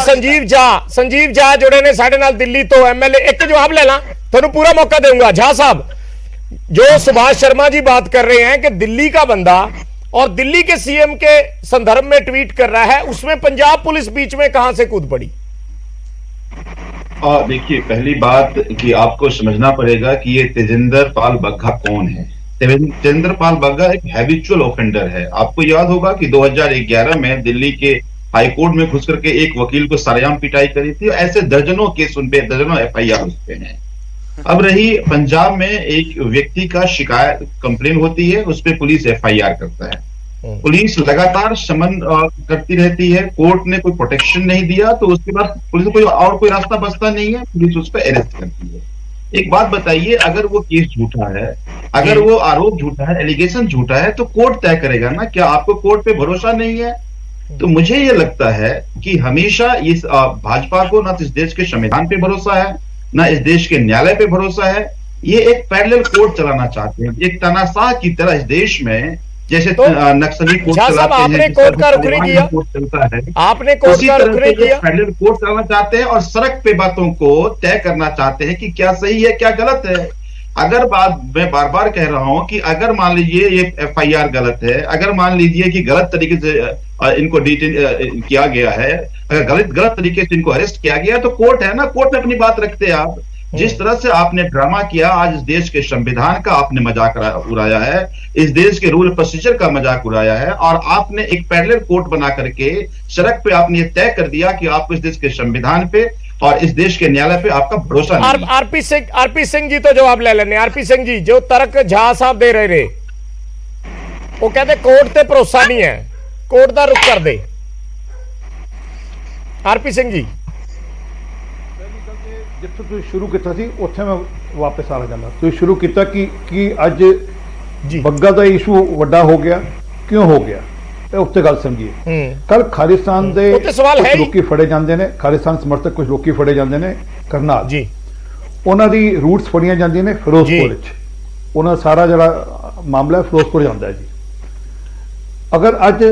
संजीव झा जुड़े ने साडे नाल दिल्ली तो MLA। एक जवाब लेना, थोड़ा पूरा मौका दूंगा। झा साहब, जो सुभाष शर्मा जी बात कर रहे हैं कि दिल्ली का बंदा और दिल्ली के CM के संदर्भ में ट्वीट कर रहा है, उसमें पंजाब पुलिस बीच में कहां से कूद पड़ी? देखिए, पहली बात कि आपको समझना पड़ेगा कि ये तेजिंदर पाल बग्गा कौन है। तेजिंदर पाल बग्गा एक हैबिचुअल ऑफेंडर है। आपको याद होगा कि 2011 में दिल्ली के हाई कोर्ट में घुस करके एक वकील को सरेआम पिटाई करी थी। ऐसे दर्जनों केस उन पे, दर्जनों FIR उस पे हैं। अब रही पंजाब में एक व्यक्ति का शिकायत कंप्लेन होती है, उस पर पुलिस FIR करता है। पुलिस लगातार समन करती रहती है, कोर्ट ने कोई प्रोटेक्शन नहीं दिया, तो उसके बाद पुलिस को कोई रास्ता बचता नहीं है, पुलिस उसको अरेस्ट करती है। एक बात बताइए, अगर वो केस झूठा है, अगर वो आरोप झूठा है, एलिगेशन झूठा है, तो कोर्ट तय करेगा ना। क्या आपको कोर्ट पे भरोसा नहीं है? तो मुझे ये लगता है कि हमेशा इस भाजपा को ना तो इस देश के संविधान पे भरोसा है, ना इस देश के न्यायालय पे भरोसा है। ये एक पैरेलल कोर्ट चलाना चाहते हैं, एक तानाशाह की तरह इस देश में, जैसे तो नक्सली कोर्ट चलाते हैं, आपने कोर्ट का रुख नहीं किया, कोर्ट चलता है, आपने कोर्ट का रुख नहीं किया। पैरेलल कोर्ट चलाना चाहते हैं और सड़क पे बातों को तय करना चाहते हैं कि क्या सही है क्या गलत है। अगर मैं बार बार कह रहा हूं कि अगर मान लीजिए ये FIR गलत है, अगर मान लीजिए कि गलत तरीके से इनको डिटेन किया गया है, अगर गलत तरीके से इनको अरेस्ट किया गया, तो कोर्ट है ना, कोर्ट में अपनी बात रखते हैं आप। जिस तरह से आपने ड्रामा किया, आज इस देश के संविधान का आपने मजाक उड़ाया है, इस देश के रूल प्रोसीजर का मजाक उड़ाया है, और आपने एक पैरेलल कोर्ट बना करके सड़क पे आपने ये तय कर दिया कि आपको इस देश के संविधान पे और इस देश के न्यायालय पे आपका भरोसा नहीं। आरपी सिंह जी तो जवाब ले लेने। आरपी सिंह जी, जो तर्क झा साहब दे रहे वो कहते कोर्ट ते भरोसा नहीं है, कोर्ट का रुख कर दे। आरपी सिंह जी, जिथे तुम शुरू किया सी उत्थे मैं वापस आना चाहता। तुम शुरू किया कि अज बग्गा का इशू वड्डा हो गया, क्यों हो गया, उत्ते गल समझिए। कल खालिस्तान दे लोग फड़े जाते हैं, खालिस्तान समर्थक कुछ लोग फड़े जाते हैं करनाल जी, उन्हों की रूट्स फड़िया जाती ने फिरोजपुर, उन्होंने सारा जरा मामला फिरोजपुर जाता है जी। अगर अज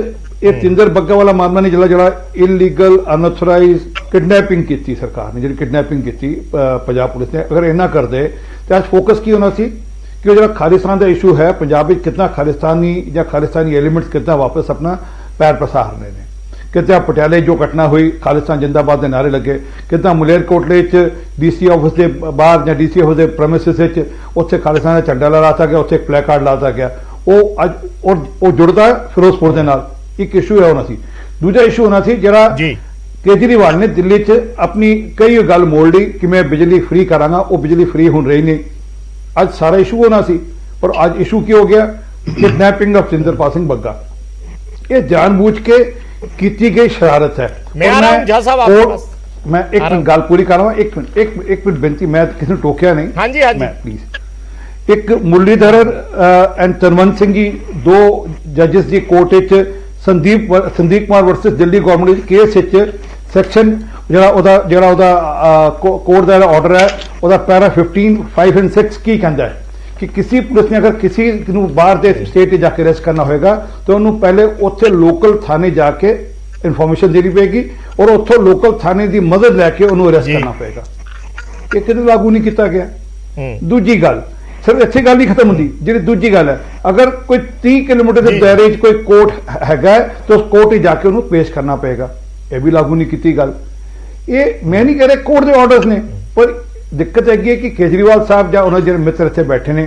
ये तेजिंदर बग्गा वाला मामला नहीं चला, जरा इलीगल अनऑथराइज किडनैपिंग की सरकार ने, जी किडनैपिंग की पंजाब पुलिस ने, अगर इन्ना कर दे तो आज फोकस की होना सी कि जो खालिस्तान का इशू है पंजाब में, कितना खालिस्तानी या खालिस्तानी एलीमेंट्स कितना वापस अपना पैर पसारने ने, कितना पटियाले जो घटना हुई खालिस्तान जिंदाबाद के नारे लगे, कितना मलेरकोटले DC ऑफिस के बाहर या DC ऑफिस के प्रमिसिस उत्थे खालिस्तान का झंडा लहराता गया, उत्थे एक प्ले कार्ड लाता गया, वो अज और जुड़ता है फिरोजपुर के नाल। एक इशू है होना सी। दूजा इशू होना सी जरा केजरीवाल ने दिल्ली च अपनी कई गल मोड़ ली कि मैं बिजली फ्री करांगा, वो बिजली फ्री हुन रही नहीं। आज सारा इशू होना सी, पर आज इशू की हो गया किडनैपिंग ऑफ तेजिंदर पाल सिंह बग्गा। ये जानबूझ के की गई शरारत है। मैं एक मिनट गल पूरी कर रहा हूं, एक मिनट बेनती, मैं किसी ने टोकिया नहीं। हाँ जी, हाँ जी। मैं प्लीज, एक मुरलीधर एंड तनवंत सिंह जी, दो जजिस की court Sandeep Kumar versus Delhi government case section court का ऑर्डर है, वह पैरा 15, 5 और 6 की कहता है कि किसी पुलिस ने अगर किसी बाहर के स्टेट जाके अरेस्ट करना होगा तो उन्होंने पहले उत्थे लोकल थाने जाके इन्फॉर्मेशन देनी पेगी और उत्थों लोकल थाने की मदद लैके उन्होंने अरेस्ट करना पेगा। ये कदों लागू नहीं किया गया। दूजी गल सिर्फ इत्थे गल नहीं खत्म होंदी, जी दूजी गल है, अगर कोई 30 किलोमीटर के दायरे कोई कोर्ट है तो उस कोर्ट ही जाके उन्होंने पेश करना पेगा, यह भी लागू नहीं की गल। ये मैं नहीं कह रहा कोर्ट के ऑर्डर्स ने, पर दिक्कत हैगी है कि केजरीवाल साहब या उन्होंने जो मित्र इतने बैठे ने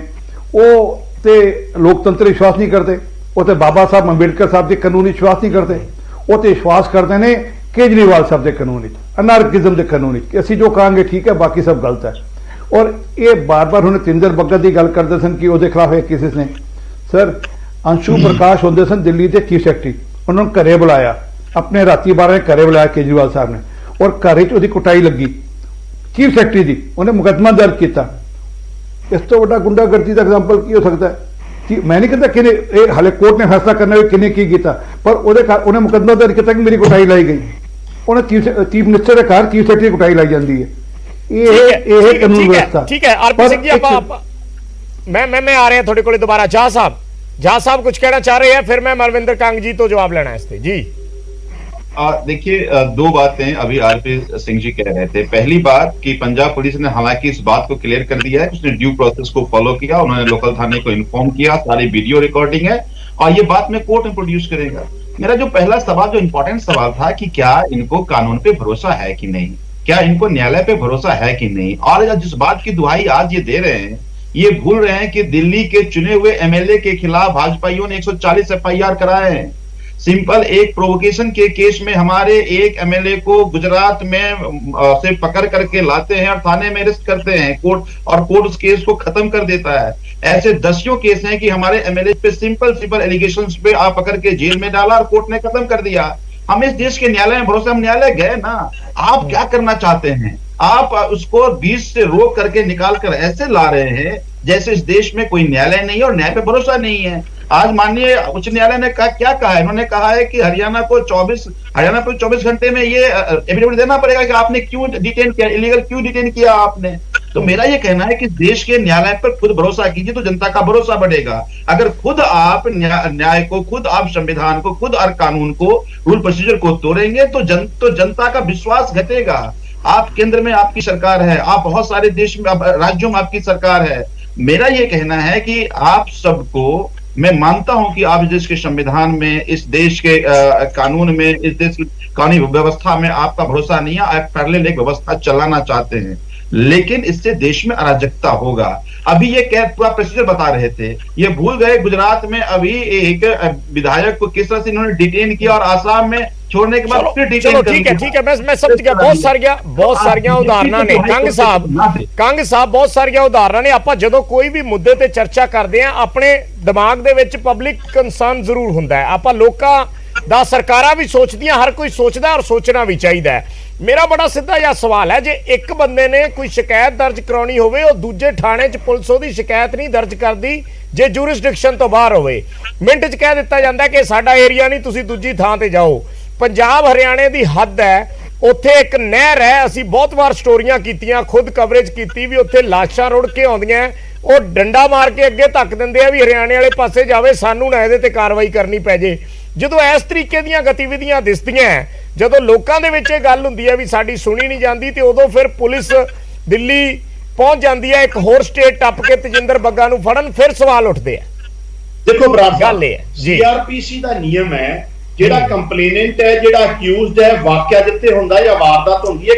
वो तो लोकतंत्र विश्वास नहीं करते, वो तो बाबा साहब अंबेडकर साहब के कानून विश्वास नहीं करते, वो तो विश्वास करते हैं केजरीवाल साहब के कानून, अनारकिज्म के कानून कि असी जो कहांगे ठीक है बाकी सब गलत है। और ये बार बार उन्हें तेजिंदर बग्गा की गल करते सन कि उसके खिलाफ एक केसेस ने। सर अंशु प्रकाश होंगे सन दिल्ली के चीफ सैकटरी, उन्होंने घरें बुलाया, अपने राती 12 घरें बुलाया केजरीवाल साहब ने, और घर च कुटाई लगी चीफ सैकटरी की, उन्हें मुकदमा दर्ज किया। इस तो वड्डा गुंडागर्दी का एग्जाम्पल की हो सकता है कि मैं नहीं कहता कि हाले कोर्ट ने फैसला करना किन्ने की किया, पर उन्हें मुकदमा दर्ज किया कि मेरी कुटाई लाई गई, उन्हें चीफ मिनिस्टर के घर चीफ सैकटरी कुटाई लाई जाती है। ठीक है आरपी सिंह जी, मैं आ रहे हैं थोड़े को दोबारा। झा साहब कुछ कहना चाह रहे हैं, फिर मैं मलविंदर कंग जी तो जवाब लेना है इस पे जी। देखिए, दो बातें अभी आरपी सिंह जी कह रहे थे। पहली बात कि पंजाब पुलिस ने हालांकि इस बात को क्लियर कर दिया है कि उसने ड्यू प्रोसेस को फॉलो किया, उन्होंने लोकल थाने को इन्फॉर्म किया, सारी वीडियो रिकॉर्डिंग है और ये बात मैं कोर्ट में प्रोड्यूस करेगा। मेरा जो पहला सवाल, जो इंपॉर्टेंट सवाल था कि क्या इनको कानून पे भरोसा है कि नहीं, क्या इनको न्यायालय पे भरोसा है कि नहीं, और जिस बात की दुहाई आज ये दे रहे हैं, ये भूल रहे हैं कि दिल्ली के चुने हुए एमएलए के खिलाफ भाजपाइयों ने 140 एफआईआर कराए हैं। सिंपल एक प्रोवोकेशन के केस में हमारे एक एमएलए को गुजरात में से पकड़ करके लाते हैं और थाने में अरेस्ट करते हैं कोर्ट, और कोर्ट उस केस को खत्म कर देता है। ऐसे दसियों केस हैं कि हमारे एमएलए पे सिंपल एलिगेशंस पे आप पकड़ के जेल में डाला और कोर्ट ने खत्म कर दिया। हम इस देश के न्यायालय में भरोसा, हम न्यायालय गए ना। आप क्या करना चाहते हैं? आप उसको बीच से रोक करके निकाल कर ऐसे ला रहे हैं जैसे इस देश में कोई न्यायालय नहीं है और न्याय पे भरोसा नहीं है। आज माननीय उच्च न्यायालय ने क्या कहा है? इन्होंने कहा है कि हरियाणा को 24 घंटे में ये एफिडेविट देना पड़ेगा कि आपने क्यों डिटेन किया, इलीगल क्यों डिटेन किया आपने। तो मेरा ये कहना है कि देश के न्यायालय पर खुद भरोसा कीजिए तो जनता का भरोसा बढ़ेगा। अगर खुद आप न्याय को, खुद आप संविधान को, खुद और कानून को, रूल प्रोसीजर को तोड़ेंगे तो जनता का विश्वास घटेगा। आप केंद्र में आपकी सरकार है, आप बहुत सारे देश में राज्यों में आपकी सरकार है। मेरा ये कहना है कि आप सबको, मैं मानता हूं कि आप इस देश के संविधान में, इस देश के कानून में, इस देश की कानूनी व्यवस्था में आपका भरोसा नहीं है। आप पैरेलल एक व्यवस्था चलाना चाहते हैं, लेकिन इससे देश में अराजकता होगा। अभी ये पूरा प्रोसीजर बता रहे थे, ये भूल गए गुजरात में अभी एक विधायक को किस तरह से इन्होंने डिटेन किया और आसाम में छोड़ने के बाद फिर डिटेन कर दिया। ठीक है, मैं समझ गया। बहुत सारिया उदाहरणा ने कंग साहब बहुत सारिया उदाहरणा ने। ਆਪਾਂ ਜਦੋਂ ਕੋਈ ਵੀ ਮੁੱਦੇ ਤੇ ਚਰਚਾ ਕਰਦੇ ਆ, ਆਪਣੇ ਦਿਮਾਗ ਦੇ ਵਿੱਚ ਪਬਲਿਕ ਕੰਸਰਨ ਜ਼ਰੂਰ ਹੁੰਦਾ ਹੈ। ਆਪਾਂ ਲੋਕਾਂ ਦਾ, ਸਰਕਾਰਾਂ ਵੀ ਸੋਚਦੀਆਂ, ਹਰ ਕੋਈ ਸੋਚਦਾ ਔਰ ਸੋਚਣਾ ਵੀ ਚਾਹੀਦਾ ਹੈ। ਮੇਰਾ ਬੜਾ ਸਿੱਧਾ ਜਿਹਾ ਸਵਾਲ ਹੈ, ਜੇ ਇੱਕ ਬੰਦੇ ਨੇ ਕੋਈ ਸ਼ਿਕਾਇਤ ਦਰਜ ਕਰਾਉਣੀ ਹੋਵੇ, ਉਹ ਦੂਜੇ ਥਾਣੇ 'ਚ ਪੁਲਿਸ ਉਹਦੀ ਸ਼ਿਕਾਇਤ ਨਹੀਂ ਦਰਜ ਕਰਦੀ ਜੇ ਜੂਰਿਸਡਿਕਸ਼ਨ ਤੋਂ ਬਾਹਰ ਹੋਵੇ। ਮਿੰਟ 'ਚ ਕਹਿ ਦਿੱਤਾ ਜਾਂਦਾ ਕਿ ਸਾਡਾ ਏਰੀਆ ਨਹੀਂ, ਤੁਸੀਂ ਦੂਜੀ ਥਾਂ ਤੇ ਜਾਓ। ਪੰਜਾਬ ਹਰਿਆਣੇ ਦੀ ਹੱਦ ਹੈ, ਉੱਥੇ ਇੱਕ ਨਹਿਰ ਹੈ। ਅਸੀਂ ਬਹੁਤ ਵਾਰ ਸਟੋਰੀਆਂ ਕੀਤੀਆਂ, ਖੁਦ ਕਵਰੇਜ ਕੀਤੀ ਵੀ ਉੱਥੇ ਲਾਸ਼ਾਂ ਰੁੜ ਕੇ ਆਉਂਦੀਆਂ, ਉਹ ਡੰਡਾ ਮਾਰ ਕੇ ਅੱਗੇ ਧੱਕ ਦਿੰਦੇ ਆ ਵੀ ਹਰਿਆਣੇ ਵਾਲੇ ਪਾਸੇ ਜਾਵੇ, ਸਾਨੂੰ ਨਾ ਇਹਦੇ ਤੇ ਕਾਰਵਾਈ ਕਰਨੀ ਪੈ ਜੇ। ਜਦੋਂ ਇਸ ਤਰੀਕੇ ਦੀਆਂ ਗਤੀਵਿਧੀਆਂ ਦਿਸਦੀਆਂ, ਜਦੋਂ ਲੋਕਾਂ ਦੇ ਵਿੱਚ ਇਹ ਗੱਲ ਹੁੰਦੀ ਹੈ ਵੀ ਸਾਡੀ ਸੁਣੀ ਨਹੀਂ ਜਾਂਦੀ, ਤੇ ਉਦੋਂ ਫਿਰ ਪੁਲਿਸ ਦਿੱਲੀ ਪਹੁੰਚ ਜਾਂਦੀ ਹੈ ਇੱਕ ਹੋਰ ਸਟੇਟ ਟੱਪ ਕੇ ਤੇਜਿੰਦਰ ਬੱਗਾ ਨੂੰ ਫੜਨ। ਫਿਰ ਸਵਾਲ ਉੱਠਦੇ ਆ। ਦੇਖੋ ਬਰਾੜ ਗੱਲ ਇਹ ਹੈ, ਸੀਆਰਪੀਸੀ ਦਾ ਨਿਯਮ ਹੈ, ਜਿਹੜਾ ਕੰਪਲੇਨੈਂਟ ਹੈ, ਜਿਹੜਾ ਅਕਿਊਜ਼ਡ ਹੈ, ਵਾਕਿਆ ਜਿੱਥੇ ਹੁੰਦਾ ਜਾਂ ਵਾਰਦਾਤ ਹੁੰਦੀ ਹੈ,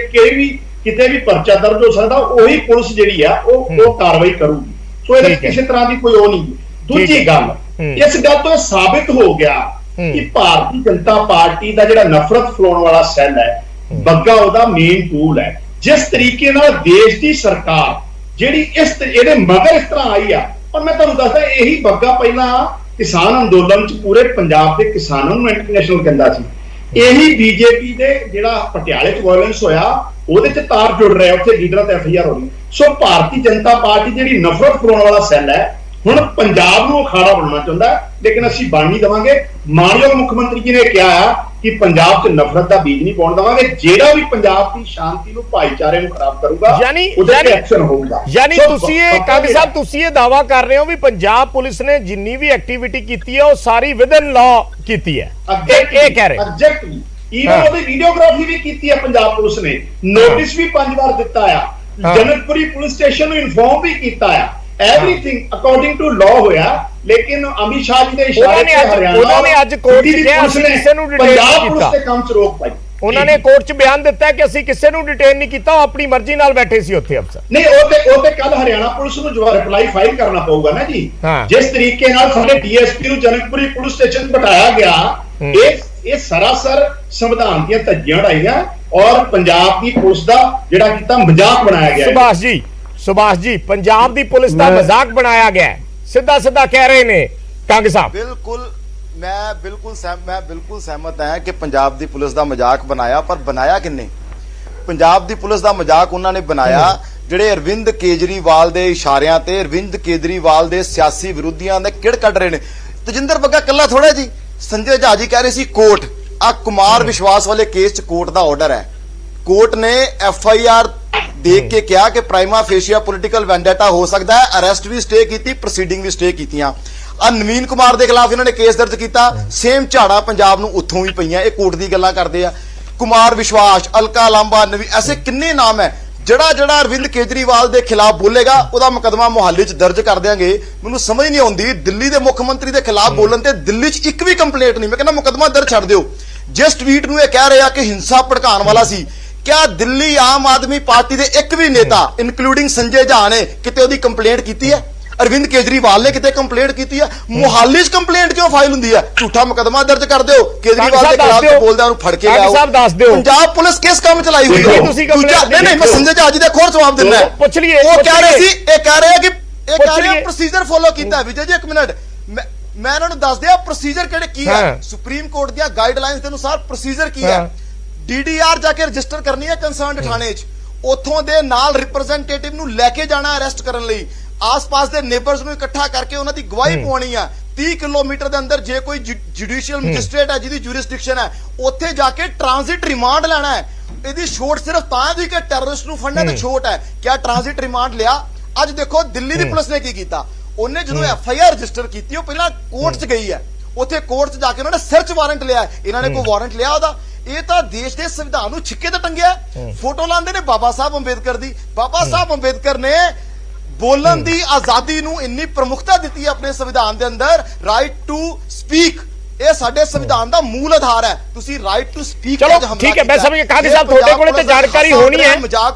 ਕਿਤੇ ਵੀ ਪਰਚਾ ਦਰਜ ਹੋ ਸਕਦਾ, ਉਹੀ ਪੁਲਿਸ ਜਿਹੜੀ ਆ ਉਹ ਕਾਰਵਾਈ ਕਰੂਗੀ। ਸੋ ਇਹਦੇ ਕਿਸੇ ਤਰ੍ਹਾਂ ਦੀ ਕੋਈ ਉਹ ਨਹੀਂ। ਦੂਜੀ ਗੱਲ, ਇਸ ਗੱਲ ਤੋਂ ਸਾਬਿਤ ਹੋ ਗਿਆ ਕਿ ਭਾਰਤੀ ਜਨਤਾ ਪਾਰਟੀ ਦਾ ਜਿਹੜਾ ਨਫ਼ਰਤ ਫੈਲਾਉਣ ਵਾਲਾ ਸੈੱਲ ਹੈ, ਬੱਗਾ ਉਹਦਾ ਮੇਨ ਟੂਲ ਹੈ। ਜਿਸ ਤਰੀਕੇ ਨਾਲ ਦੇਸ਼ ਦੀ ਸਰਕਾਰ ਜਿਹੜੀ ਇਹਦੇ ਮਗਰ ਇਸ ਤਰ੍ਹਾਂ ਆਈ ਆ, ਔਰ ਮੈਂ ਤੁਹਾਨੂੰ ਦੱਸਦਾ, ਇਹੀ ਬੱਗਾ ਪਹਿਲਾਂ ਕਿਸਾਨ ਅੰਦੋਲਨ ਚ ਪੂਰੇ ਪੰਜਾਬ ਦੇ ਕਿਸਾਨਾਂ ਨੂੰ ਇੰਟਰਨੈਸ਼ਨਲ ਕਹਿੰਦਾ ਸੀ। ਇਹੀ ਬੀਜੇਪੀ ਦੇ ਜਿਹੜਾ ਪਟਿਆਲੇ ਚ ਵਾਇਲੈਂਸ ਹੋਇਆ, ਉਹਦੇ ਚ ਤਾਰ ਜੁੜ ਰਿਹਾ, ਉੱਥੇ ਲੀਡਰਾਂ ਤੇ ਐਫਆਈਆਰ ਹੋ ਰਹੀ। ਸੋ ਭਾਰਤੀ ਜਨਤਾ ਪਾਰਟੀ ਜਿਹੜੀ ਨਫ਼ਰਤ ਫੈਲਾਉਣ ਵਾਲਾ ਸੈੱਲ ਹੈ, ਹੁਣ ਪੰਜਾਬ ਨੂੰ ਅਖਾੜਾ ਬਣਾਉਣਾ ਚਾਹੁੰਦਾ, ਲੇਕਿਨ ਅਸੀਂ ਬਣ ਨਹੀਂ ਦੇਵਾਂਗੇ। ਮਾਨਯੋਗ ਮੁੱਖ ਮੰਤਰੀ ਜੀ ਨੇ ਕਿਹਾ ਕਿ ਪੰਜਾਬ 'ਚ ਨਫ਼ਰਤ ਦਾ ਬੀਜ ਨਹੀਂ ਪਾਉਣ ਦੇਵਾਂਗੇ। ਜਿਹੜਾ ਵੀ ਪੰਜਾਬ ਦੀ ਸ਼ਾਂਤੀ ਨੂੰ, ਭਾਈਚਾਰੇ ਨੂੰ ਖਰਾਬ ਕਰੂਗਾ, ਉਹਦੇ ਤੇ ਐਕਸ਼ਨ ਹੋਊਗਾ। ਯਾਨੀ ਤੁਸੀਂ ਇਹ ਕੰਗ ਸਾਹਿਬ, ਤੁਸੀਂ ਇਹ ਦਾਅਵਾ ਕਰ ਰਹੇ ਹੋ ਵੀ ਪੰਜਾਬ ਪੁਲਿਸ ਨੇ ਜਿੰਨੀ ਵੀ ਐਕਟੀਵਿਟੀ ਕੀਤੀ ਹੈ ਉਹ ਸਾਰੀ ਵਿਦਨ ਲਾਅ ਕੀਤੀ ਹੈ, ਇਹ ਕਹਿ ਰਹੇ? ਐਗਜ਼ੈਕਟਲੀ। ਈਵਨ ਉਹਦੀ ਵੀਡੀਓਗ੍ਰਾਫੀ ਵੀ ਕੀਤੀ ਹੈ ਪੰਜਾਬ ਪੁਲਿਸ ਨੇ, ਨੋਟਿਸ ਵੀ 5 ਵਾਰ ਦਿੱਤਾ ਆ, ਜਨਕਪੁਰੀ ਪੁਲਿਸ ਸਟੇਸ਼ਨ ਨੂੰ ਇਨਫੋਰਮ ਵੀ ਕੀਤਾ ਆ। ਐਵਰੀਥਿੰਗ ਅਕੋਰਡਿੰਗ ਟੂ ਲਾਅ ਹੋਇਆ, ਲੇਕਿਨ ਅਮਿਤ ਸ਼ਾਹ ਜੀ ਦੇ ਇਸ਼ਾਰੇ ਤੇ ਹਰਿਆਣਾ ਉਹਨਾਂ ਨੇ ਅੱਜ ਕੋਰਟ 'ਚ ਕਿਹਾ ਅਸੀਂ ਕਿਸੇ ਨੂੰ ਡਿਟੇਨ ਨਹੀਂ ਕੀਤਾ। ਤੇ ਕੰਮ 'ਚ ਰੋਕ ਪਾਈ। ਉਹਨਾਂ ਨੇ ਕੋਰਟ 'ਚ ਬਿਆਨ ਦਿੱਤਾ ਕਿ ਅਸੀਂ ਕਿਸੇ ਨੂੰ ਡਿਟੇਨ ਨਹੀਂ ਕੀਤਾ, ਉਹ ਆਪਣੀ ਮਰਜ਼ੀ ਨਾਲ ਬੈਠੇ ਸੀ ਉੱਥੇ ਅਫਸਰ। ਨਹੀਂ, ਉਹ ਤੇ ਕੱਲ ਹਰਿਆਣਾ ਪੁਲਿਸ ਨੂੰ ਜਵਾਬ ਰਿਪਲਾਈ ਫਾਈਲ ਕਰਨਾ ਪਊਗਾ ਨਾ ਜੀ। ਜਿਸ ਤਰੀਕੇ ਨਾਲ ਸਾਡੇ ਡੀਐਸਪੀ ਨੂੰ ਜਨਕਪੁਰੀ ਪੁਲਿਸ ਸਟੇਸ਼ਨ ਬਿਠਾਇਆ ਗਿਆ, ਇਹ ਸਰਾਸਰ ਸੰਵਿਧਾਨ ਦੀਆਂ ਧੱਜੀਆਂ ਉਡਾਈਆਂ ਔਰ ਪੰਜਾਬ ਦੀ ਪੁਲਿਸ ਦਾ ਜਿਹੜਾ ਕੀਤਾ ਮਜ਼ਾਕ ਬਣਾਇਆ ਗਿਆ। ਸੁਭਾਸ਼ ਜੀ, ਪੰਜਾਬ ਦੀ ਪੁਲਿਸ ਦਾ ਮਜ਼ਾਕ ਬਣਾਇਆ ਗਿਆ, ਸਿੱਧਾ ਕਹਿ ਰਹੇ ਨੇ ਕੰਗ ਸਾਹਿਬ। ਮੈਂ ਬਿਲਕੁਲ ਸਹਿਮਤ ਹਾਂ ਕਿ ਪੰਜਾਬ ਦੀ ਪੁਲਿਸ ਦਾ ਮਜ਼ਾਕ ਬਣਾਇਆ, ਪਰ ਬਣਾਇਆ ਕਿੰਨੇ? ਪੰਜਾਬ ਦੀ ਪੁਲਿਸ ਦਾ ਮਜ਼ਾਕ ਉਹਨਾਂ ਨੇ ਬਣਾਇਆ ਜਿਹੜੇ ਅਰਵਿੰਦ ਕੇਜਰੀਵਾਲ ਦੇ ਇਸ਼ਾਰਿਆਂ ਤੇ, ਅਰਵਿੰਦ ਕੇਜਰੀਵਾਲ ਦੇ ਸਿਆਸੀ ਵਿਰੋਧੀਆਂ ਦੇ ਕਿੜ ਕੱਢ ਰਹੇ ਨੇ। ਤੇਜਿੰਦਰ ਬੱਗਾ ਕੱਲਾ ਥੋੜਾ ਜੀ, ਸੰਜੇ ਝਾ ਜੀ ਕਹਿ ਰਹੇ ਸੀ ਕੋਰਟ, ਆ ਕੁਮਾਰ ਵਿਸ਼ਵਾਸ ਵਾਲੇ ਕੇਸ 'ਚ ਕੋਰਟ ਦਾ ਆਰਡਰ ਹੈ। ਕੋਰਟ ਨੇ ਐਫਆਈਆਰ ਦੇਖ ਕੇ ਕਿਹਾ ਕਿ ਪ੍ਰਾਈਮਾ ਫੇਸ਼ੀਆ ਪੋਲੀਟੀਕਲ ਵੈਂਡੇਟਾ ਹੋ ਸਕਦਾ ਹੈ, ਅਰੈਸਟ ਵੀ ਸਟੇ ਕੀਤੀ, ਪ੍ਰੋਸੀਡਿੰਗ ਵੀ ਸਟੇ ਕੀਤੀਆਂ। ਆ ਨਵੀਨ ਕੁਮਾਰ ਦੇ ਖਿਲਾਫ ਇਹਨਾਂ ਨੇ ਕੇਸ ਦਰਜ ਕੀਤਾ, ਸੇਮ ਝਾੜਾ ਪੰਜਾਬ ਨੂੰ ਉੱਥੋਂ ਵੀ ਪਈਆਂ। ਇਹ ਕੋਰਟ ਦੀ ਗੱਲਾਂ ਕਰਦੇ ਆ। ਕੁਮਾਰ ਵਿਸ਼ਵਾਸ, ਅਲਕਾ ਲਾਂਬਾ, ਐਸੇ ਕਿੰਨੇ ਨਾਮ ਹੈ। ਜਿਹੜਾ ਅਰਵਿੰਦ ਕੇਜਰੀਵਾਲ ਦੇ ਖਿਲਾਫ ਬੋਲੇਗਾ ਉਹਦਾ ਮੁਕਦਮਾ ਮੁਹਾਲੀ 'ਚ ਦਰਜ ਕਰ ਦਿਆਂਗੇ। ਮੈਨੂੰ ਸਮਝ ਨਹੀਂ ਆਉਂਦੀ, ਦਿੱਲੀ ਦੇ ਮੁੱਖ ਮੰਤਰੀ ਦੇ ਖਿਲਾਫ ਬੋਲਣ ਤੇ ਦਿੱਲੀ 'ਚ ਇੱਕ ਵੀ ਕੰਪਲੇਂਟ ਨਹੀਂ। ਮੈਂ ਕਹਿੰਦਾ ਮੁਕਦਮਾ ਦਰਜ ਛੱਡ ਦਿਓ। ਜਿਸ ਟਵੀਟ ਨੂੰ ਇਹ ਕਹਿ ਰਿਹਾ ਕਿ ਹਿੰਸਾ ਭੜਕਾਉਣ ਵਾਲਾ ਸੀ, ਕਿਆ ਦਿੱਲੀ ਆਮ ਆਦਮੀ ਪਾਰਟੀ ਦੇ ਇੱਕ ਵੀ ਨੇਤਾ ਇਨਕਲੂਡਿੰਗ ਸੰਜੇ ਝਾ ਨੇ ਕਿਤੇ ਉਹਦੀ ਕੰਪਲੇਂਟ ਕੀਤੀ ਹੈ? ਅਰਵਿੰਦ ਕੇਜਰੀਵਾਲ ਨੇ ਕਿਤੇ ਕੰਪਲੇਂਟ ਕੀਤੀ ਹੈ? ਮੁਹਾਲੀ 'ਚ ਕੰਪਲੇਂਟ ਕਿਉਂ ਫਾਈਲ ਹੁੰਦੀ ਹੈ? ਝੂਠਾ ਮੁਕਦਮਾ ਦਰਜ ਕਰ ਦਿਓ। ਕੇਜਰੀਵਾਲ ਦੇ ਖਿਲਾਫ ਬੋਲਦਿਆਂ ਨੂੰ ਫੜ ਕੇ ਲਿਆਓ। ਪੰਜਾਬ ਪੁਲਿਸ ਕਿਸ ਕੰਮ ਚਲਾਈ ਹੋਈ ਹੈ? ਨਹੀਂ, ਮੈਂ ਸੰਜੇ ਝਾ ਜੀ ਦੇ ਖੋਰ ਜਵਾਬ ਦਿੰਦਾ। ਪੁੱਛ ਲਈਏ। ਉਹ ਕਹਿ ਰਹੇ ਸੀ, ਇਹ ਕਹਿ ਰਹੇ ਪ੍ਰੋਸੀਜਰ ਫੋਲੋ ਕੀਤਾ। ਵਿਜੇ ਜੀ ਇੱਕ ਮਿੰਟ, ਮੈਂ ਇਹਨਾਂ ਨੂੰ ਦੱਸ ਦਿਆਂ ਪ੍ਰੋਸੀਜਰ ਕਿਹੜੇ ਕੀ ਹੈ। ਸੁਪਰੀਮ ਕੋਰਟ ਦੀਆਂ ਗਾਈਡਲਾਈਨਸ ਦੇ ਅਨੁਸਾਰ ਪ੍ਰੋਸੀਜਰ ਕੀ ਹੈ। ਡੀਡੀਆਰ ਜਾ ਕੇ ਰਜਿਸਟਰ ਕਰਨੀ ਹੈ ਕੰਸਰਨਡ ਥਾਣੇ 'ਚ, ਉੱਥੋਂ ਦੇ ਨਾਲ ਰਿਪਰੈਜ਼ੈਂਟੇਟਿਵ ਨੂੰ ਲੈ ਕੇ ਜਾਣਾ ਅਰੈਸਟ ਕਰਨ ਲਈ, ਆਸ-ਪਾਸ ਦੇ ਨੇਬਰਸ ਨੂੰ ਇਕੱਠਾ ਕਰਕੇ ਉਹਨਾਂ ਦੀ ਗਵਾਹੀ ਪਵਾਉਣੀ ਆ। 30 ਕਿਲੋਮੀਟਰ ਦੇ ਅੰਦਰ ਜੇ ਕੋਈ ਜੁਡੀਸ਼ੀਅਲ ਮੈਜਿਸਟ੍ਰੇਟ ਹੈ ਜਿਹਦੀ ਜੁਰਿਸਡਿਕਸ਼ਨ ਹੈ, ਉੱਥੇ ਜਾ ਕੇ ਟ੍ਰਾਂਜ਼ਿਟ ਰਿਮਾਂਡ ਲੈਣਾ ਹੈ। ਇਹਦੀ ਛੋਟ ਸਿਰਫ ਤਾਂ ਦੀ ਕਿ ਟੈਰਰਿਸਟ ਨੂੰ ਫੜਨਾ ਤੇ ਛੋਟ ਹੈ। ਕਿਆ ਟ੍ਰਾਂਜ਼ਿਟ ਰਿਮਾਂਡ ਲਿਆ? ਅੱਜ ਦੇਖੋ ਦਿੱਲੀ ਦੀ ਪੁਲਿਸ ਨੇ ਕੀ ਕੀਤਾ। ਉਹਨੇ ਜਦੋਂ ਐਫਆਈਆਰ ਰਜਿਸਟਰ ਕੀਤੀ, ਉਹ ਪਹਿਲਾਂ ਕੋਰਟ 'ਚ ਗਈ ਹੈ। ਉੱਥੇ ਕੋਰਟ 'ਚ ਜਾ ਕੇ ਉਹਨਾਂ ਨੇ ਸਰਚ ਵਾਰੰਟ ਲਿਆ। ਇਹਨਾਂ ਨੇ ਕੋਈ ਵਾਰੰਟ ਲਿਆ ਉਹਦਾ? ਇਹ ਤਾਂ ਦੇਸ਼ ਦੇ ਸੰਵਿਧਾਨ ਨੂੰ ਛਿੱਕੇ ਤੇ ਟੰਗਿਆ। ਫੋਟੋ ਲਾਉਂਦੇ ਨੇ ਬਾਬਾ ਸਾਹਿਬ ਅੰਬੇਦਕਰ ਦੀ। ਬਾਬਾ ਸਾਹਿਬ ਅੰਬੇਦਕਰ ਨੇ ਬੋਲਣ ਦੀ ਆਜ਼ਾਦੀ ਨੂੰ ਇੰਨੀ ਪ੍ਰਮੁਖਤਾ ਦਿੱਤੀ ਹੈ ਆਪਣੇ ਸੰਵਿਧਾਨ ਦੇ ਅੰਦਰ। ਰਾਈਟ ਟੂ ਸਪੀਕ, ਇਹ ਸਾਡੇ ਸੰਵਿਧਾਨ ਦਾ ਮੂਲ ਆਧਾਰ ਹੈ। ਤੁਸੀਂ ਰਾਈਟ ਟੂ ਸਪੀਕ ਚਲੋ ਠੀਕ ਹੈ, ਮੈਂ ਸਮਝ ਗਿਆ। ਕਾਦੀ ਸਾਹਿਬ ਤੁਹਾਡੇ ਕੋਲ ਤੇ ਜਾਣਕਾਰੀ ਹੋਣੀ ਹੈ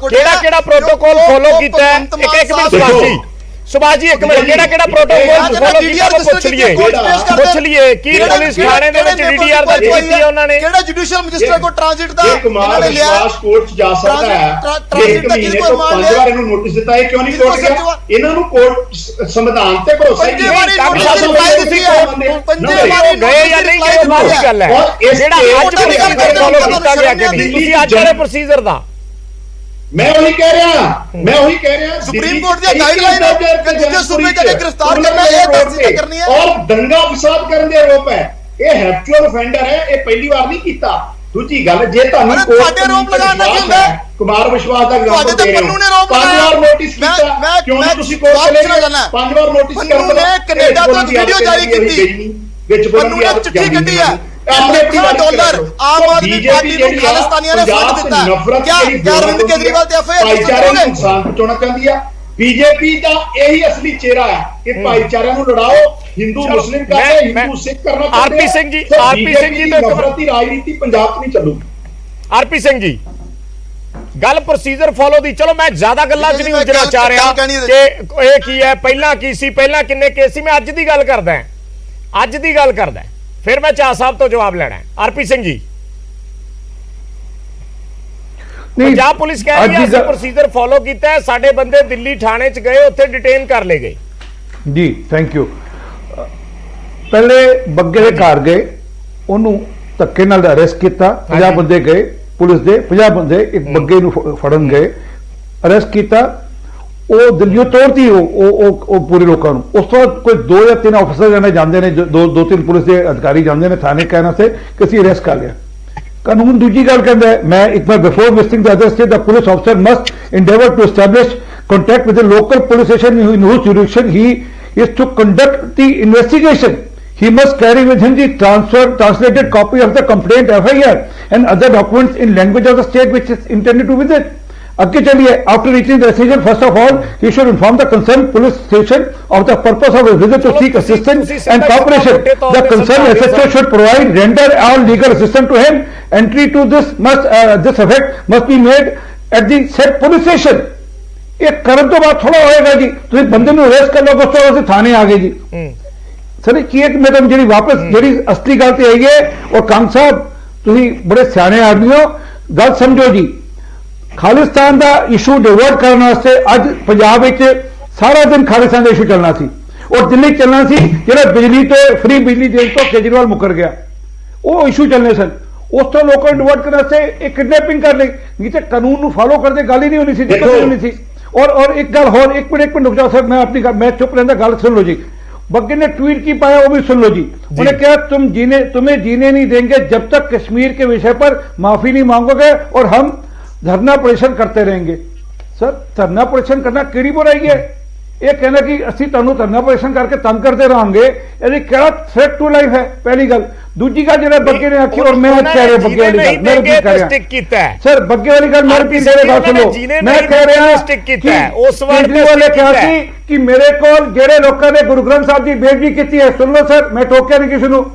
ਕਿਹੜਾ ਪ੍ਰੋਟੋਕਾਲ ਫੋਲੋ ਕੀਤਾ ਹੈ। ਇੱਕ ਮਿੰਟ ਸੁਭਾਸ਼ ਜੀ, ਇੱਕ ਮਿੰਟ, ਕਿਹੜਾ ਪ੍ਰੋਟੋਕਾਲ ਫੋਲੋ ਕੀਤਾ ਉਹ ਪੁੱਛ ਲਈਏ। ਕੀ ਪੁਲਿਸ ਥਾਣੇ ਦੇ ਵਿੱਚ ਡੀਡੀਆਰ ਦਰਜ ਕੀਤੀ ਹੈ ਉਹਨਾਂ ਨੇ? ਕਿਹੜਾ ਜੁਡੀਸ਼ੀਅਲ ਮੈਜਿਸਟ੍ਰੇਟ ਕੋ ਟ੍ਰਾਂਜ਼ਿਟ ਦਾ ਇਹਨਾਂ ਨੇ ਲਿਆ? ਕੋਰਟ 'ਚ ਜਾ ਸਕਦਾ ਹੈ। ਇੱਕ ਮਹੀਨੇ ਤੋਂ 5 ਵਾਰ ਇਹਨੂੰ ਨੋਟਿਸ ਦਿੱਤਾ, ਇਹ ਕਿਉਂ ਨਹੀਂ ਕੋਰਟ ਗਿਆ? ਇਹਨਾਂ ਨੂੰ ਕੋਰਟ ਸੰਵਿਧਾਨ ਤੇ ਭਰੋਸਾ ਹੀ ਨਹੀਂ। ਗਏ ਜਾਂ ਨਹੀਂ ਗਏ, ਉਹ ਬਾਤ ਦੀ ਗੱਲ ਹੈ। ਜਿਹੜਾ ਅੱਜ ਫੋਲੋ ਕੀਤਾ ਗਿਆ ਕਿ ਨਹੀਂ, ਤੁਸੀਂ ਅੱਜ ਵਾਲੇ ਪ੍ਰੋਸੀਜਰ ਦਾ ਮੈਂ ਉਹੀ ਕਹਿ ਰਿਹਾ ਸੁਪਰੀਮ ਕੋਰਟ ਦੀ ਗਾਈਡਲਾਈਨ ਹੈ ਕਿ ਦੂਜੇ ਸੂਬੇ ਜਾ ਕੇ ਗ੍ਰਿਫਤਾਰ ਕਰਨਾ, ਇਹ ਤਸਦੀਕ ਕਰਨੀ ਹੈ। ਔਰ ਦੰਗਾ ਫਸਾਦ ਕਰਨ ਦੇ ਆਰੋਪ ਹੈ। ਇਹ ਹੈਬਚੁਅਲ ਅਫੈਂਡਰ ਹੈ, ਇਹ ਪਹਿਲੀ ਵਾਰ ਨਹੀਂ ਕੀਤਾ। ਦੂਜੀ ਗੱਲ, ਜੇ ਤੁਹਾਨੂੰ ਤੁਹਾਡੇ ਆਰੋਪ ਲਗਾਉਣਾ ਕੀ ਹੁੰਦਾ? ਕੁਮਾਰ ਵਿਸ਼ਵਾਸ ਦਾ ਤੁਹਾਡੇ ਤੇ ਪੰਨੂ ਨੇ ਆਰੋਪ ਲਗਾਇਆ। 5 ਵਾਰ ਨੋਟਿਸ ਕੀਤਾ, ਕਿਉਂ ਤੁਸੀਂ ਕੋਰਟ ਚਲੇ ਗਏ? 5 ਵਾਰ ਨੋਟਿਸ ਪੰਨੂ ਨੇ ਕੈਨੇਡਾ ਤੋਂ ਵੀਡੀਓ ਜਾਰੀ ਕੀਤੀ, ਪੰਨੂ ਨੇ ਚਿੱਠੀ ਕੱਢੀ ਹੈ। $1 ਆਮ ਆਦਮੀ ਪਾਰਟੀ ਨੂੰ ਖਾਲਿਸਤਾਨੀਆਂ ਨੇ ਫੰਡ ਦਿੱਤਾ। ਕਿਆ ਅਰਵਿੰਦ ਕੇਜਰੀਵਾਲ ਤੇ ਭਾਈਚਾਰੇ ਨੂੰ ਨੁਕਸਾਨ ਪਹੁੰਚਾਉਣਾ ਚਾਹੁੰਦੀ ਆ। ਬੀਜੇਪੀ ਦਾ ਇਹੀ ਅਸਲੀ ਚਿਹਰਾ ਹੈ ਕਿ ਭਾਈਚਾਰਿਆਂ ਨੂੰ ਲੜਾਓ, ਹਿੰਦੂ ਮੁਸਲਿਮ ਕਰਦੇ, ਹਿੰਦੂ ਸਿੱਖ ਕਰਨਾ ਚਾਹੁੰਦੇ। ਆਰਪੀ ਸਿੰਘ ਜੀ ਤੋਂ ਨਫ਼ਰਤ ਦੀ ਰਾਜਨੀਤੀ ਪੰਜਾਬ 'ਚ ਨਹੀਂ ਚੱਲੂਗੀ। ਆਰਪੀ ਸਿੰਘ ਜੀ, ਗੱਲ ਪ੍ਰੋਸੀਜਰ ਫੋਲੋ ਦੀ, ਚਲੋ ਮੈਂ ਜ਼ਿਆਦਾ ਗੱਲਾਂ 'ਚ ਨਹੀਂ ਉਲਝਣਾ ਚਾਹ ਰਿਹਾ ਕਿ ਇਹ ਕੀ ਹੈ, ਪਹਿਲਾਂ ਕੀ ਸੀ, ਪਹਿਲਾਂ ਕਿੰਨੇ ਕੇਸ ਸੀ। ਮੈਂ ਅੱਜ ਦੀ ਗੱਲ ਕਰਦਾ, ਫਿਰ ਮੈਂ ਚਾਹ ਸਾਹਿਬ ਤੋਂ ਜਵਾਬ ਲੈਣਾ ਹੈ। ਆਰਪੀ ਸਿੰਘ ਜੀ, ਪੰਜਾਬ ਪੁਲਿਸ ਕਹਿ ਰਹੀ ਹੈ ਅਸੀਂ ਪ੍ਰੋਸੀਜਰ ਫੋਲੋ ਕੀਤਾ ਹੈ, ਸਾਡੇ ਬੰਦੇ ਦਿੱਲੀ ਥਾਣੇ 'ਚ ਗਏ, ਉੱਥੇ ਡਿਟੇਨ ਕਰ ਲਏ ਗਏ। ਜੀ ਥੈਂਕ ਯੂ। ਪਹਿਲੇ ਬੱਗੇ ਦੇ ਘਰ ਗਏ, ਉਹਨੂੰ ਧੱਕੇ ਨਾਲ ਅਰੈਸਟ ਕੀਤਾ। 50 ਬੰਦੇ ਗਏ ਪੁਲਿਸ ਦੇ, 50 ਬੰਦੇ ਇੱਕ ਬੱਗੇ ਨੂੰ ਫੜਨ ਗਏ, ਅਰੈਸਟ ਕੀਤਾ। ਉਹ ਦਿੱਲੀੋਂ ਤੋੜਤੀ ਉਹ ਪੂਰੇ ਲੋਕਾਂ ਨੂੰ। ਉਸ ਤੋਂ ਕੋਈ 2 ਜਾਂ 3 ਅਫਸਰ ਜਾਣੇ ਜਾਂਦੇ ਨੇ, 2-3 ਪੁਲਿਸ ਦੇ ਅਧਿਕਾਰੀ ਜਾਂਦੇ ਨੇ ਥਾਣੇ ਕਹਿਣ ਵਾਸਤੇ ਕਿ ਅਸੀਂ ਅਰੈਸਟ ਕਰ ਲਿਆ। ਕਾਨੂੰਨ ਦੂਜੀ ਗੱਲ ਕਹਿੰਦਾ ਹੈ, ਮੈਂ ਇੱਕ ਵਾਰ before visiting the other state the police ਅਫਸਰ must endeavor to establish contact with the local police station in whose jurisdiction he is to conduct the investigation. He must carry with him the translated copy of the complaint FIR and other documents in language of the state which is intended to visit. आगे चलिए, after reaching the decision, first of all, he should inform the concerned police station of the purpose of his visit to seek assistance and cooperation. The concerned SHO should render all legal assistance to him. Entry to this effect must be made at the said police station. ਇਹ ਕਰਨ ਤੋਂ ਬਾਅਦ ਥੋੜਾ ਹੋਏਗਾ ਜੀ, ਤੁਸੀਂ ਬੰਦੇ ਨੂੰ ਅਰੈਸਟ ਕਰ ਲਓ, ਉਸ ਤੋਂ ਬਾਅਦ ਥਾਣੇ ਆ ਗਏ ਜੀ। ਸਰ ਕੀ ਹੈ ਕਿ ਮੈਡਮ ਜਿਹੜੀ ਵਾਪਸ ਜਿਹੜੀ ਅਸਲੀ ਗੱਲ ਤੇ ਆਈ ਹੈ, ਔਰ ਕੰਗ ਸਾਹਿਬ ਤੁਸੀਂ ਬੜੇ ਸਿਆਣੇ ਆਦਮੀ ਹੋ, ਗੱਲ ਸਮਝੋ ਜੀ। ਖਾਲਿਸਤਾਨ ਦਾ ਇਸ਼ੂ ਡਿਵਰਟ ਕਰਨ ਵਾਸਤੇ ਅੱਜ ਪੰਜਾਬ ਵਿੱਚ ਸਾਰਾ ਦਿਨ ਖਾਲਿਸਤਾਨ ਦਾ ਇਸ਼ੂ ਚੱਲਣਾ ਸੀ, ਔਰ ਦਿੱਲੀ ਚੱਲਣਾ ਸੀ ਜਿਹੜਾ ਬਿਜਲੀ ਤੇ ਫ੍ਰੀ ਬਿਜਲੀ ਦੇਣ ਤੋਂ ਕੇਜਰੀਵਾਲ ਮੁੱਕਰ ਗਿਆ, ਉਹ ਇਸ਼ੂ ਚੱਲਣੇ ਸਨ। ਉਸ ਤੋਂ ਲੋਕਾਂ ਨੂੰ ਡਿਵਰਟ ਕਰਨ ਵਾਸਤੇ ਇਹ ਕਿਡਨੈਪਿੰਗ ਕਰ ਲਈ, ਨਹੀਂ ਤੇ ਕਾਨੂੰਨ ਨੂੰ ਫਾਲੋ ਕਰਦੇ ਗੱਲ ਹੀ ਨਹੀਂ ਹੋਣੀ ਸੀ, ਦਿੱਕਤ ਨਹੀਂ ਹੋਣੀ ਸੀ। ਔਰ ਇੱਕ ਗੱਲ ਹੋਰ, ਇੱਕ ਮਿੰਟ ਰੁਕ ਜਾਓ ਸਰ, ਮੈਂ ਆਪਣੀ ਮੈਂ ਚੁੱਪ ਰਹਿੰਦਾ, ਗੱਲ ਸੁਣ ਲਓ जी। बग्गे ने ट्वीट की पाया वो भी सुन लो जी। उन्होंने कहा तुम्हें जीने नहीं देंगे जब तक कश्मीर के विषय पर माफी नहीं मांगोगे और हम धरना प्रदर्शन करते रहेंगे। सर धरना प्रदर्शन करना केड़ी बुराई है? ਇਹ ਕਹਿੰਦਾ ਕਿ ਅਸੀਂ ਤੁਹਾਨੂੰ ਧਰਨਾ ਪ੍ਰਦਰਸ਼ਨ ਕਰਕੇ ਤੰਗ ਕਰਦੇ ਰਹਾਂਗੇ, ਇਹਦੀ ਕਿਹੜਾ ਥ੍ਰੈਟ ਟੂ ਲਾਈਫ ਹੈ? ਪਹਿਲੀ ਗੱਲ। ਦੂਜੀ ਗੱਲ ਜਿਹੜਾ ਬੱਗੇ ਨੇ ਆਖੀ, ਔਰ ਮੈਂ ਕਹਿ ਰਿਹਾ ਬੱਗੇ ਵਾਲੀ ਗੱਲ, ਮੈਂ ਰਿਪੀਟ ਕਰ ਰਿਹਾ ਸਰ, ਬੱਗੇ ਵਾਲੀ ਗੱਲ ਮੈਂ ਰਿਪੀਟ ਕਰ ਰਿਹਾ, ਗੱਲ ਸੁਣੋ। ਮੈਂ ਕਹਿ ਰਿਹਾ ਕੇਜਰੀਵਾਲ ਨੇ ਕਿਹਾ ਸੀ ਕਿ ਮੇਰੇ ਕੋਲ ਜਿਹੜੇ ਲੋਕਾਂ ਨੇ ਗੁਰੂ ਗ੍ਰੰਥ ਸਾਹਿਬ ਦੀ ਬੇਇੱਜ਼ਤੀ ਕੀਤੀ ਹੈ, ਸੁਣ ਲਓ ਸਰ, ਮੈਂ ਟੋਕਿਆ ਨਹੀਂ ਕਿਸੇ ਨੂੰ।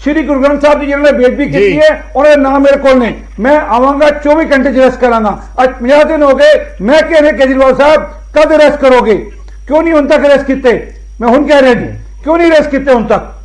ਸ਼੍ਰੀ ਗੁਰੂ ਗ੍ਰੰਥ ਸਾਹਿਬ ਦੀ ਜਿਹਨਾਂ ਨੇ ਬੇਇੱਜ਼ਤੀ ਕੀਤੀ ਹੈ ਉਹਨਾਂ ਦੇ ਨਾਮ ਮੇਰੇ ਕੋਲ ਨੇ। ਮੈਂ ਆਵਾਂਗਾ 24 ਘੰਟੇ ਚ ਅਰੈਸਟ ਕਰਾਂਗਾ। ਅੱਜ 50 ਦਿਨ ਹੋ ਗਏ, ਮੈਂ ਕਹਿ ਰਿਹਾ ਕੇਜਰੀਵਾਲ ਸਾਹਿਬ ਕਦ ਅਰੈਸਟ ਕਰੋਗੇ? क्यों नहीं उन तक अरेस्ट किए? मैं हूं कह रहा जी, क्यों नहीं अरेस्ट किए उन तक?